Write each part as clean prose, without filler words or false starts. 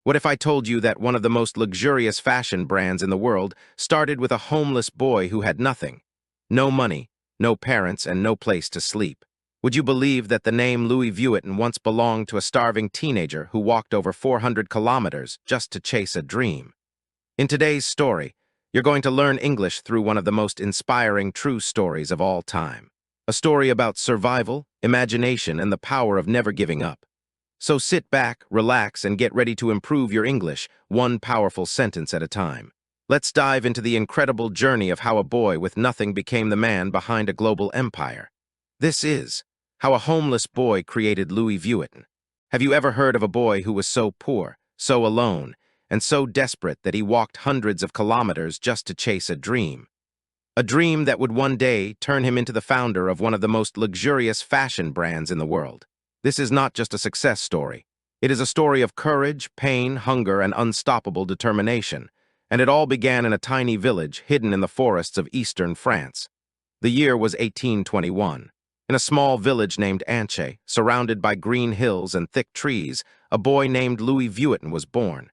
What if I told you that one of the most luxurious fashion brands in the world started with a homeless boy who had nothing? No money, no parents, and no place to sleep. Would you believe that the name Louis Vuitton once belonged to a starving teenager who walked over 400 kilometers just to chase a dream? In today's story, you're going to learn English through one of the most inspiring true stories of all time. A story about survival, imagination, and the power of never giving up. So sit back, relax, and get ready to improve your English, one powerful sentence at a time. Let's dive into the incredible journey of how a boy with nothing became the man behind a global empire. This is how a homeless boy created Louis Vuitton. Have you ever heard of a boy who was so poor, so alone, and so desperate that he walked hundreds of kilometers just to chase a dream? A dream that would one day turn him into the founder of one of the most luxurious fashion brands in the world. This is not just a success story. It is a story of courage, pain, hunger, and unstoppable determination. And it all began in a tiny village hidden in the forests of eastern France. The year was 1821. In a small village named Anche, surrounded by green hills and thick trees, a boy named Louis Vuitton was born.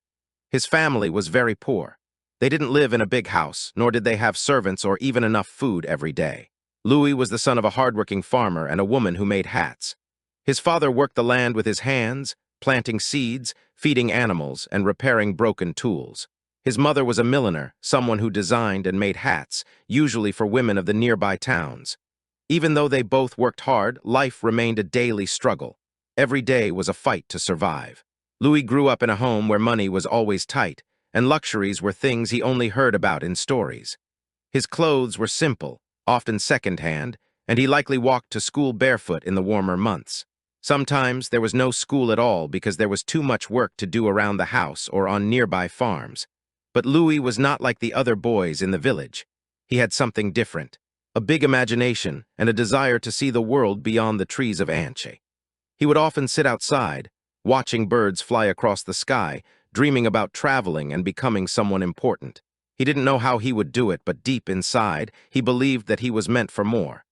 His family was very poor. They didn't live in a big house, nor did they have servants or even enough food every day. Louis was the son of a hardworking farmer and a woman who made hats. His father worked the land with his hands, planting seeds, feeding animals, and repairing broken tools. His mother was a milliner, someone who designed and made hats, usually for women of the nearby towns. Even though they both worked hard, life remained a daily struggle. Every day was a fight to survive. Louis grew up in a home where money was always tight, and luxuries were things he only heard about in stories. His clothes were simple, often second-hand, and he likely walked to school barefoot in the warmer months. Sometimes there was no school at all because there was too much work to do around the house or on nearby farms. But Louis was not like the other boys in the village. He had something different, a big imagination and a desire to see the world beyond the trees of Anche. He would often sit outside, watching birds fly across the sky, dreaming about traveling and becoming someone important. He didn't know how he would do it, but deep inside, he believed that he was meant for more.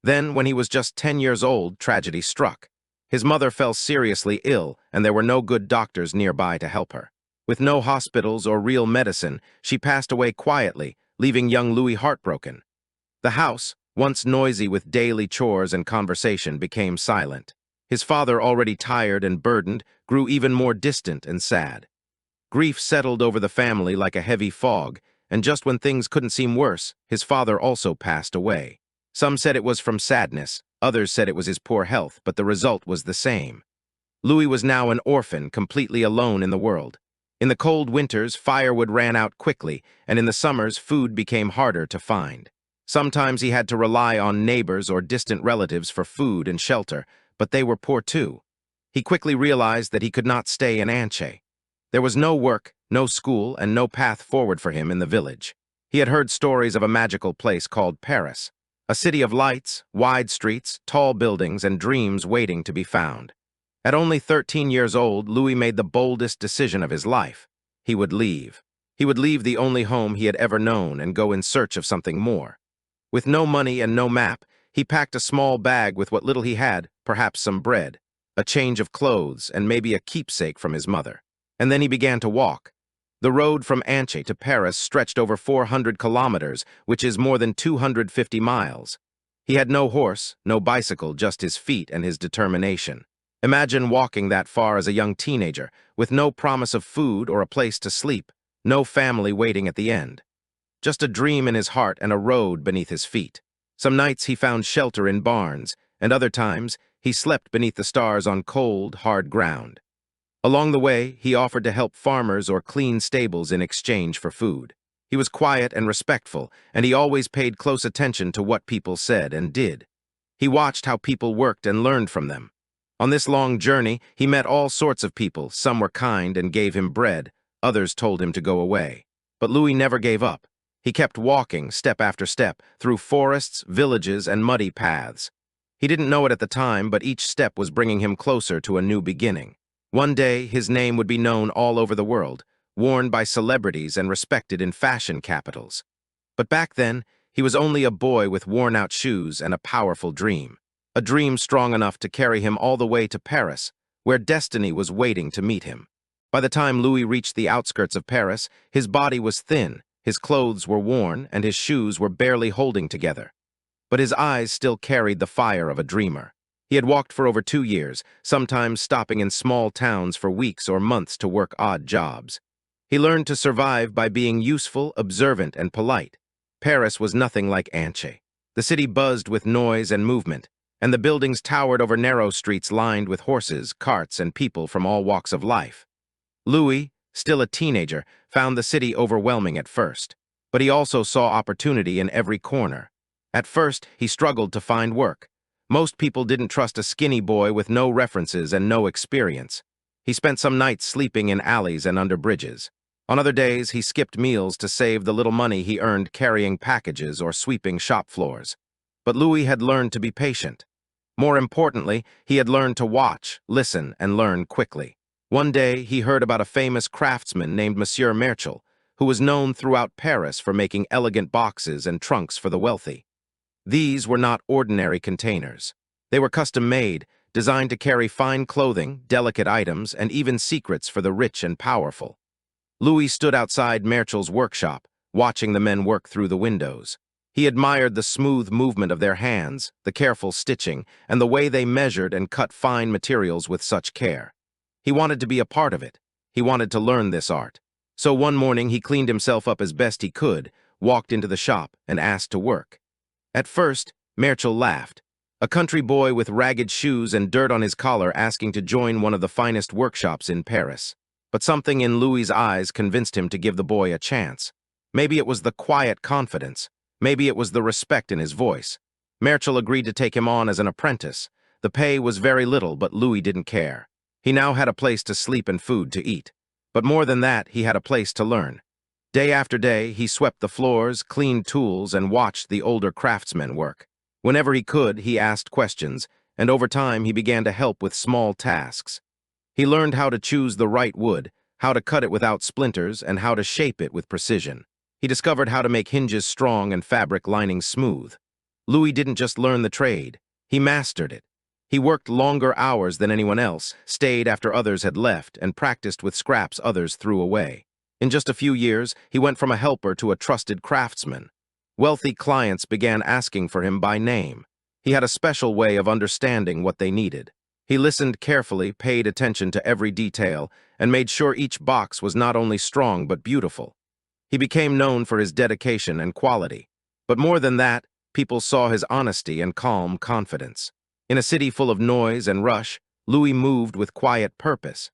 Then, when he was just 10 years old, tragedy struck. His mother fell seriously ill, and there were no good doctors nearby to help her. With no hospitals or real medicine, she passed away quietly, leaving young Louis heartbroken. The house, once noisy with daily chores and conversation, became silent. His father, already tired and burdened, grew even more distant and sad. Grief settled over the family like a heavy fog, and just when things couldn't seem worse, his father also passed away. Some said it was from sadness, others said it was his poor health, but the result was the same. Louis was now an orphan, completely alone in the world. In the cold winters, firewood ran out quickly, and in the summers, food became harder to find. Sometimes he had to rely on neighbors or distant relatives for food and shelter, but they were poor too. He quickly realized that he could not stay in Anche. There was no work, no school, and no path forward for him in the village. He had heard stories of a magical place called Paris, a city of lights, wide streets, tall buildings, and dreams waiting to be found. At only 13 years old, Louis made the boldest decision of his life. He would leave. He would leave the only home he had ever known and go in search of something more. With no money and no map, he packed a small bag with what little he had, perhaps some bread, a change of clothes, and maybe a keepsake from his mother. And then he began to walk. The road from Anche to Paris stretched over 400 kilometers, which is more than 250 miles. He had no horse, no bicycle, just his feet and his determination. Imagine walking that far as a young teenager, with no promise of food or a place to sleep, no family waiting at the end. Just a dream in his heart and a road beneath his feet. Some nights he found shelter in barns, and other times he slept beneath the stars on cold, hard ground. Along the way, he offered to help farmers or clean stables in exchange for food. He was quiet and respectful, and he always paid close attention to what people said and did. He watched how people worked and learned from them. On this long journey, he met all sorts of people. Some were kind and gave him bread, others told him to go away. But Louis never gave up. He kept walking, step after step, through forests, villages, and muddy paths. He didn't know it at the time, but each step was bringing him closer to a new beginning. One day, his name would be known all over the world, worn by celebrities and respected in fashion capitals. But back then, he was only a boy with worn-out shoes and a powerful dream. A dream strong enough to carry him all the way to Paris, where destiny was waiting to meet him. By the time Louis reached the outskirts of Paris, his body was thin, his clothes were worn, and his shoes were barely holding together. But his eyes still carried the fire of a dreamer. He had walked for over 2 years, sometimes stopping in small towns for weeks or months to work odd jobs. He learned to survive by being useful, observant, and polite. Paris was nothing like Anche. The city buzzed with noise and movement, and the buildings towered over narrow streets lined with horses, carts, and people from all walks of life. Louis, still a teenager, found the city overwhelming at first, but he also saw opportunity in every corner. At first, he struggled to find work. Most people didn't trust a skinny boy with no references and no experience. He spent some nights sleeping in alleys and under bridges. On other days, he skipped meals to save the little money he earned carrying packages or sweeping shop floors. But Louis had learned to be patient. More importantly, he had learned to watch, listen, and learn quickly. One day, he heard about a famous craftsman named Monsieur Merchel, who was known throughout Paris for making elegant boxes and trunks for the wealthy. These were not ordinary containers. They were custom-made, designed to carry fine clothing, delicate items, and even secrets for the rich and powerful. Louis stood outside Merchel's workshop, watching the men work through the windows. He admired the smooth movement of their hands, the careful stitching, and the way they measured and cut fine materials with such care. He wanted to be a part of it. He wanted to learn this art. So one morning he cleaned himself up as best he could, walked into the shop, and asked to work. At first, Merchel laughed. A country boy with ragged shoes and dirt on his collar asking to join one of the finest workshops in Paris. But something in Louis's eyes convinced him to give the boy a chance. Maybe it was the quiet confidence. Maybe it was the respect in his voice. Merchel agreed to take him on as an apprentice. The pay was very little, but Louis didn't care. He now had a place to sleep and food to eat. But more than that, he had a place to learn. Day after day, he swept the floors, cleaned tools, and watched the older craftsmen work. Whenever he could, he asked questions, and over time he began to help with small tasks. He learned how to choose the right wood, how to cut it without splinters, and how to shape it with precision. He discovered how to make hinges strong and fabric linings smooth. Louis didn't just learn the trade, he mastered it. He worked longer hours than anyone else, stayed after others had left, and practiced with scraps others threw away. In just a few years, he went from a helper to a trusted craftsman. Wealthy clients began asking for him by name. He had a special way of understanding what they needed. He listened carefully, paid attention to every detail, and made sure each box was not only strong but beautiful. He became known for his dedication and quality. But more than that, people saw his honesty and calm confidence. In a city full of noise and rush, Louis moved with quiet purpose.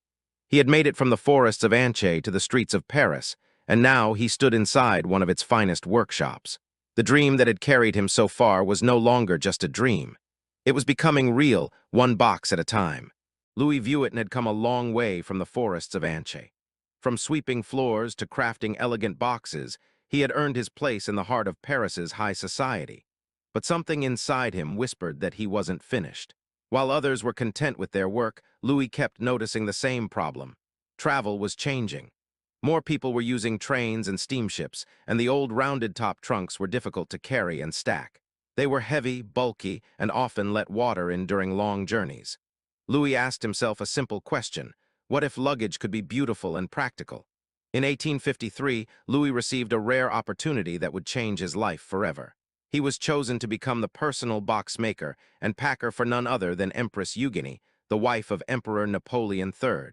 He had made it from the forests of Anche to the streets of Paris, and now he stood inside one of its finest workshops. The dream that had carried him so far was no longer just a dream. It was becoming real, one box at a time. Louis Vuitton had come a long way from the forests of Anche. From sweeping floors to crafting elegant boxes, he had earned his place in the heart of Paris's high society. But something inside him whispered that he wasn't finished. While others were content with their work, Louis kept noticing the same problem. Travel was changing. More people were using trains and steamships, and the old rounded-top trunks were difficult to carry and stack. They were heavy, bulky, and often let water in during long journeys. Louis asked himself a simple question: what if luggage could be beautiful and practical? In 1853, Louis received a rare opportunity that would change his life forever. He was chosen to become the personal box maker and packer for none other than Empress Eugenie, the wife of Emperor Napoleon III.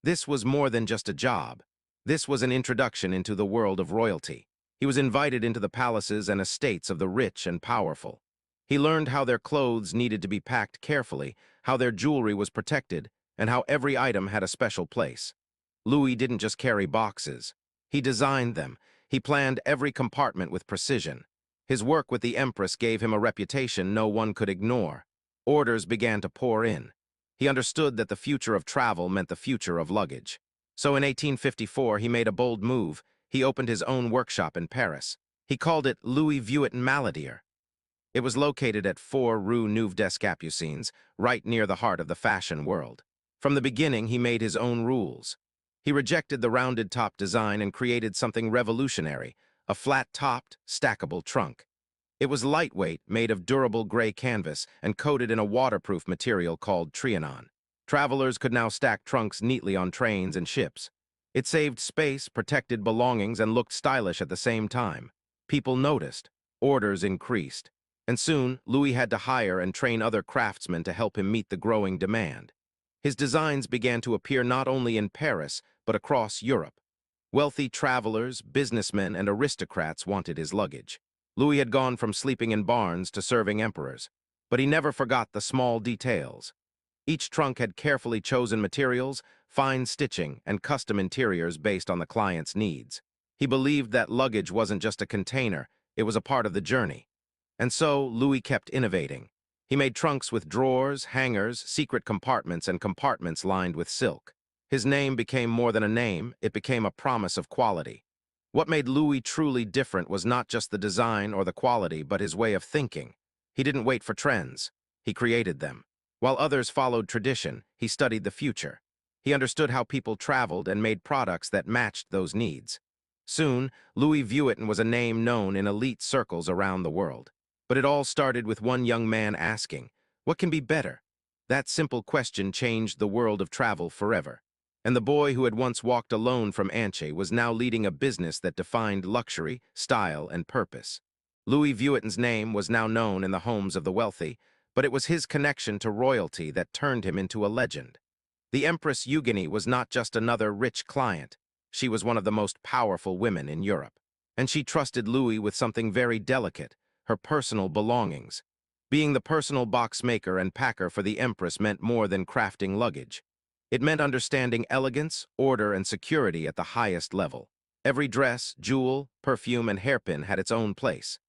This was more than just a job. This was an introduction into the world of royalty. He was invited into the palaces and estates of the rich and powerful. He learned how their clothes needed to be packed carefully, how their jewelry was protected, and how every item had a special place. Louis didn't just carry boxes. He designed them. He planned every compartment with precision. His work with the Empress gave him a reputation no one could ignore. Orders began to pour in. He understood that the future of travel meant the future of luggage. So in 1854, he made a bold move. He opened his own workshop in Paris. He called it Louis Vuitton Maladier. It was located at 4 Rue Neuve des Capucines, right near the heart of the fashion world. From the beginning, he made his own rules. He rejected the rounded-top design and created something revolutionary: a flat-topped, stackable trunk. It was lightweight, made of durable gray canvas, and coated in a waterproof material called Trianon. Travelers could now stack trunks neatly on trains and ships. It saved space, protected belongings, and looked stylish at the same time. People noticed. Orders increased. And soon, Louis had to hire and train other craftsmen to help him meet the growing demand. His designs began to appear not only in Paris, but across Europe. Wealthy travelers, businessmen, and aristocrats wanted his luggage. Louis had gone from sleeping in barns to serving emperors. But he never forgot the small details. Each trunk had carefully chosen materials, fine stitching, and custom interiors based on the client's needs. He believed that luggage wasn't just a container, it was a part of the journey. And so, Louis kept innovating. He made trunks with drawers, hangers, secret compartments, and compartments lined with silk. His name became more than a name, it became a promise of quality. What made Louis truly different was not just the design or the quality, but his way of thinking. He didn't wait for trends. He created them. While others followed tradition, he studied the future. He understood how people traveled and made products that matched those needs. Soon, Louis Vuitton was a name known in elite circles around the world. But it all started with one young man asking, "What can be better?" That simple question changed the world of travel forever. And the boy who had once walked alone from Anche was now leading a business that defined luxury, style, and purpose. Louis Vuitton's name was now known in the homes of the wealthy, but it was his connection to royalty that turned him into a legend. The Empress Eugenie was not just another rich client. She was one of the most powerful women in Europe. And she trusted Louis with something very delicate, her personal belongings. Being the personal box maker and packer for the Empress meant more than crafting luggage. It meant understanding elegance, order, and security at the highest level. Every dress, jewel, perfume, and hairpin had its own place.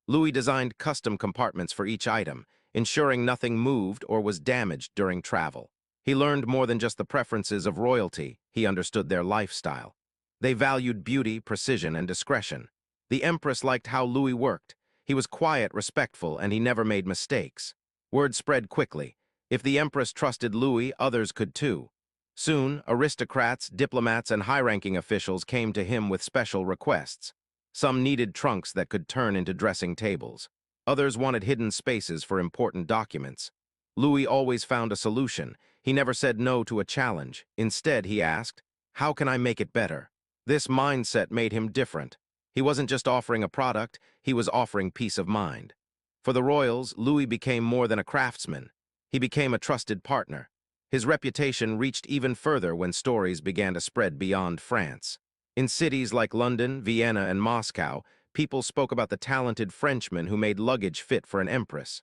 Louis designed custom compartments for each item, ensuring nothing moved or was damaged during travel. He learned more than just the preferences of royalty, he understood their lifestyle. They valued beauty, precision, and discretion. The Empress liked how Louis worked. He was quiet, respectful, and he never made mistakes. Word spread quickly. If the Empress trusted Louis, others could too. Soon, aristocrats, diplomats, and high-ranking officials came to him with special requests. Some needed trunks that could turn into dressing tables. Others wanted hidden spaces for important documents. Louis always found a solution. He never said no to a challenge. Instead, he asked, "How can I make it better?" This mindset made him different. He wasn't just offering a product, he was offering peace of mind. For the royals, Louis became more than a craftsman. He became a trusted partner. His reputation reached even further when stories began to spread beyond France. In cities like London, Vienna, and Moscow, people spoke about the talented Frenchman who made luggage fit for an empress.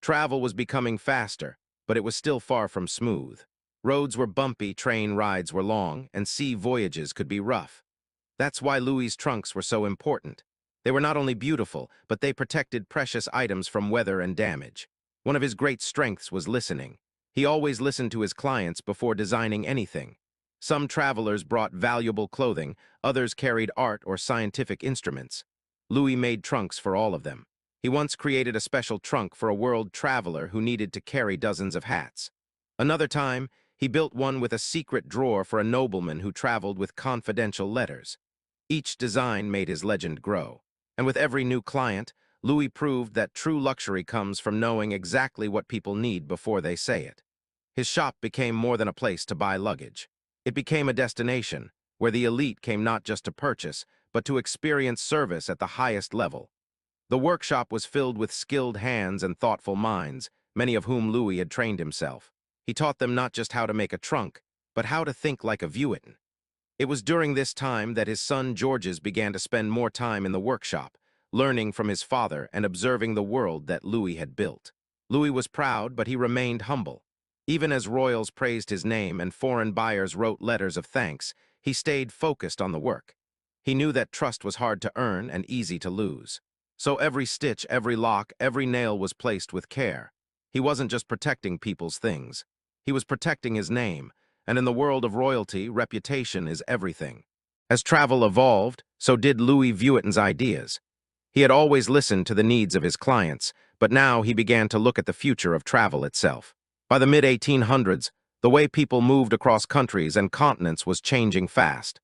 Travel was becoming faster, but it was still far from smooth. Roads were bumpy, train rides were long, and sea voyages could be rough. That's why Louis's trunks were so important. They were not only beautiful, but they protected precious items from weather and damage. One of his great strengths was listening. He always listened to his clients before designing anything. Some travelers brought valuable clothing, others carried art or scientific instruments. Louis made trunks for all of them. He once created a special trunk for a world traveler who needed to carry dozens of hats. Another time, he built one with a secret drawer for a nobleman who traveled with confidential letters. Each design made his legend grow. And with every new client, Louis proved that true luxury comes from knowing exactly what people need before they say it. His shop became more than a place to buy luggage. It became a destination where the elite came not just to purchase, but to experience service at the highest level. The workshop was filled with skilled hands and thoughtful minds, many of whom Louis had trained himself. He taught them not just how to make a trunk, but how to think like a Vuitton. It was during this time that his son Georges began to spend more time in the workshop, learning from his father and observing the world that Louis had built. Louis was proud, but he remained humble. Even as royals praised his name and foreign buyers wrote letters of thanks, he stayed focused on the work. He knew that trust was hard to earn and easy to lose. So every stitch, every lock, every nail was placed with care. He wasn't just protecting people's things. He was protecting his name, and in the world of royalty, reputation is everything. As travel evolved, so did Louis Vuitton's ideas. He had always listened to the needs of his clients, but now he began to look at the future of travel itself. By the mid-1800s, the way people moved across countries and continents was changing fast.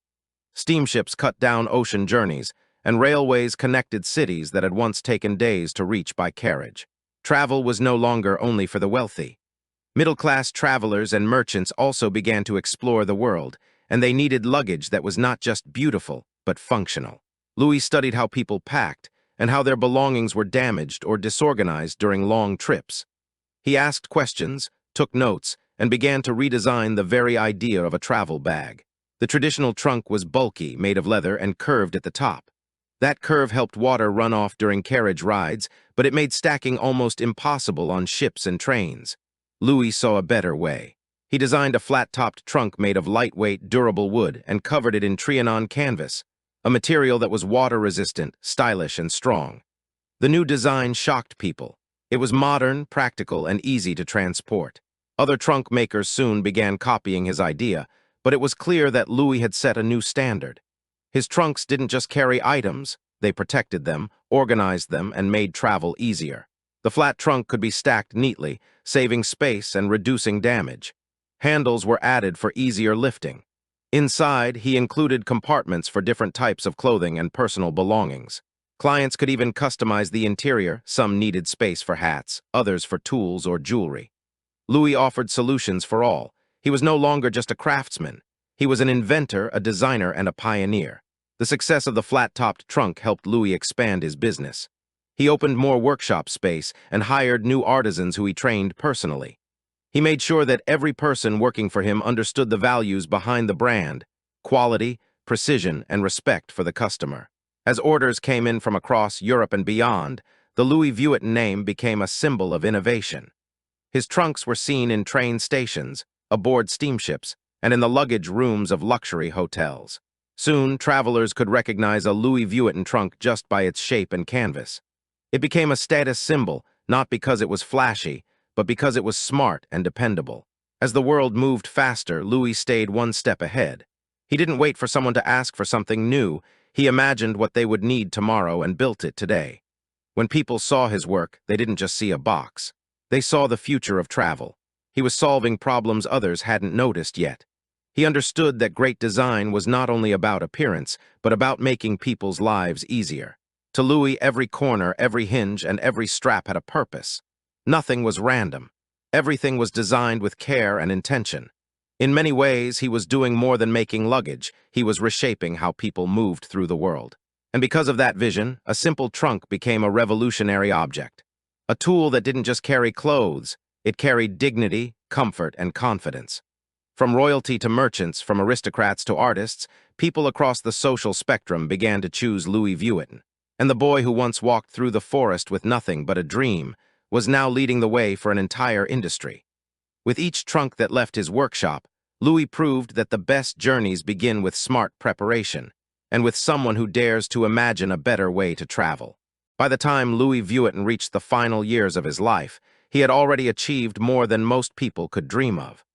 Steamships cut down ocean journeys, and railways connected cities that had once taken days to reach by carriage. Travel was no longer only for the wealthy. Middle-class travelers and merchants also began to explore the world, and they needed luggage that was not just beautiful, but functional. Louis studied how people packed and how their belongings were damaged or disorganized during long trips. He asked questions, took notes, and began to redesign the very idea of a travel bag. The traditional trunk was bulky, made of leather, and curved at the top. That curve helped water run off during carriage rides, but it made stacking almost impossible on ships and trains. Louis saw a better way. He designed a flat-topped trunk made of lightweight, durable wood and covered it in Trianon canvas, a material that was water-resistant, stylish, and strong. The new design shocked people. It was modern, practical, and easy to transport. Other trunk makers soon began copying his idea, but it was clear that Louis had set a new standard. His trunks didn't just carry items, they protected them, organized them, and made travel easier. The flat trunk could be stacked neatly, saving space and reducing damage. Handles were added for easier lifting. Inside, he included compartments for different types of clothing and personal belongings. Clients could even customize the interior. Some needed space for hats, others for tools or jewelry. Louis offered solutions for all. He was no longer just a craftsman. He was an inventor, a designer, and a pioneer. The success of the flat-topped trunk helped Louis expand his business. He opened more workshop space and hired new artisans who he trained personally. He made sure that every person working for him understood the values behind the brand: quality, precision, and respect for the customer. As orders came in from across Europe and beyond, the Louis Vuitton name became a symbol of innovation. His trunks were seen in train stations, aboard steamships, and in the luggage rooms of luxury hotels. Soon, travelers could recognize a Louis Vuitton trunk just by its shape and canvas. It became a status symbol, not because it was flashy, but because it was smart and dependable. As the world moved faster, Louis stayed one step ahead. He didn't wait for someone to ask for something new. He imagined what they would need tomorrow and built it today. When people saw his work, they didn't just see a box. They saw the future of travel. He was solving problems others hadn't noticed yet. He understood that great design was not only about appearance, but about making people's lives easier. To Louis, every corner, every hinge, and every strap had a purpose. Nothing was random. Everything was designed with care and intention. In many ways, he was doing more than making luggage. He was reshaping how people moved through the world. And because of that vision, a simple trunk became a revolutionary object. A tool that didn't just carry clothes, it carried dignity, comfort, and confidence. From royalty to merchants, from aristocrats to artists, people across the social spectrum began to choose Louis Vuitton. And the boy who once walked through the forest with nothing but a dream was now leading the way for an entire industry. With each trunk that left his workshop, Louis proved that the best journeys begin with smart preparation, and with someone who dares to imagine a better way to travel. By the time Louis Vuitton reached the final years of his life, he had already achieved more than most people could dream of.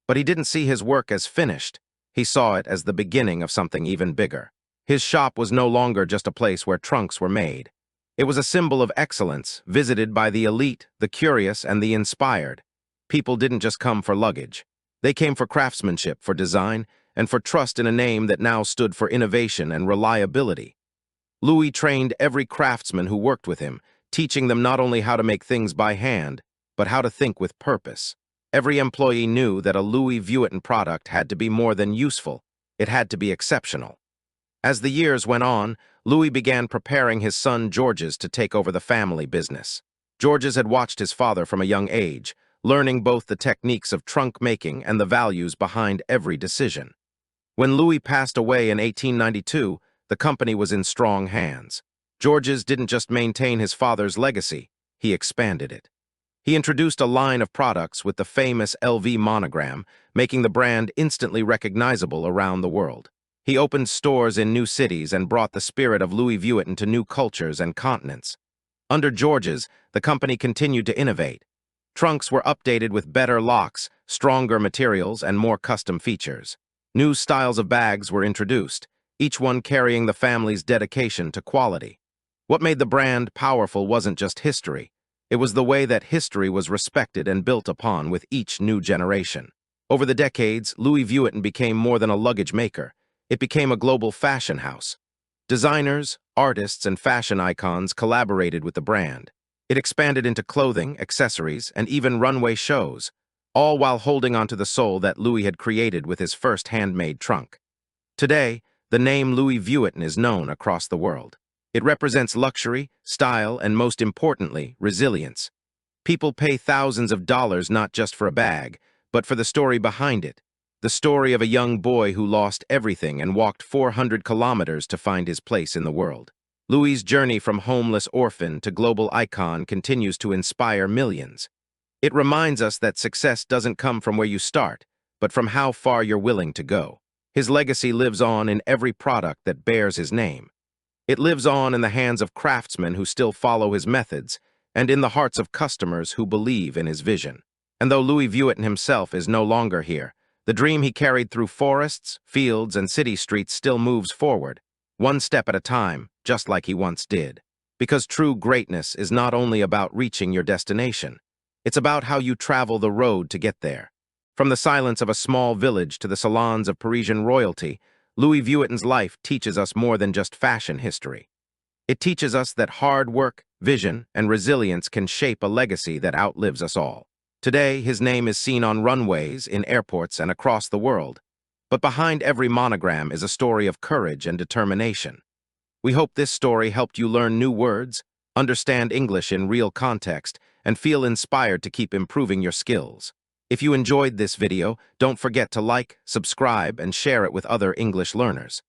But he didn't see his work as finished. He saw it as the beginning of something even bigger. His shop was no longer just a place where trunks were made. It was a symbol of excellence, visited by the elite, the curious, and the inspired. People didn't just come for luggage. They came for craftsmanship, for design, and for trust in a name that now stood for innovation and reliability. Louis trained every craftsman who worked with him, teaching them not only how to make things by hand, but how to think with purpose. Every employee knew that a Louis Vuitton product had to be more than useful. It had to be exceptional. As the years went on, Louis began preparing his son Georges to take over the family business. Georges had watched his father from a young age, learning both the techniques of trunk making and the values behind every decision. When Louis passed away in 1892, the company was in strong hands. Georges didn't just maintain his father's legacy, he expanded it. He introduced a line of products with the famous LV monogram, making the brand instantly recognizable around the world. He opened stores in new cities and brought the spirit of Louis Vuitton to new cultures and continents. Under Georges, the company continued to innovate. Trunks were updated with better locks, stronger materials, and more custom features. New styles of bags were introduced, each one carrying the family's dedication to quality. What made the brand powerful wasn't just history. It was the way that history was respected and built upon with each new generation. Over the decades, Louis Vuitton became more than a luggage maker. It became a global fashion house. Designers, artists, and fashion icons collaborated with the brand. It expanded into clothing, accessories, and even runway shows, all while holding onto the soul that Louis had created with his first handmade trunk. Today, the name Louis Vuitton is known across the world. It represents luxury, style, and most importantly, resilience. People pay thousands of dollars not just for a bag, but for the story behind it. The story of a young boy who lost everything and walked 400 kilometers to find his place in the world. Louis' journey from homeless orphan to global icon continues to inspire millions. It reminds us that success doesn't come from where you start, but from how far you're willing to go. His legacy lives on in every product that bears his name. It lives on in the hands of craftsmen who still follow his methods, and in the hearts of customers who believe in his vision. And though Louis Vuitton himself is no longer here, the dream he carried through forests, fields, and city streets still moves forward, one step at a time, just like he once did. Because true greatness is not only about reaching your destination, it's about how you travel the road to get there. From the silence of a small village to the salons of Parisian royalty, Louis Vuitton's life teaches us more than just fashion history. It teaches us that hard work, vision, and resilience can shape a legacy that outlives us all. Today, his name is seen on runways, in airports, and across the world. But behind every monogram is a story of courage and determination. We hope this story helped you learn new words, understand English in real context, and feel inspired to keep improving your skills. If you enjoyed this video, don't forget to like, subscribe, and share it with other English learners.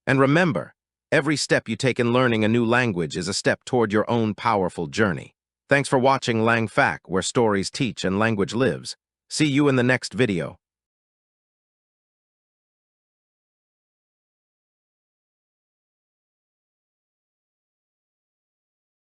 And remember, every step you take in learning a new language is a step toward your own powerful journey. Thanks for watching Lang Fac, where stories teach and language lives. See you in the next video.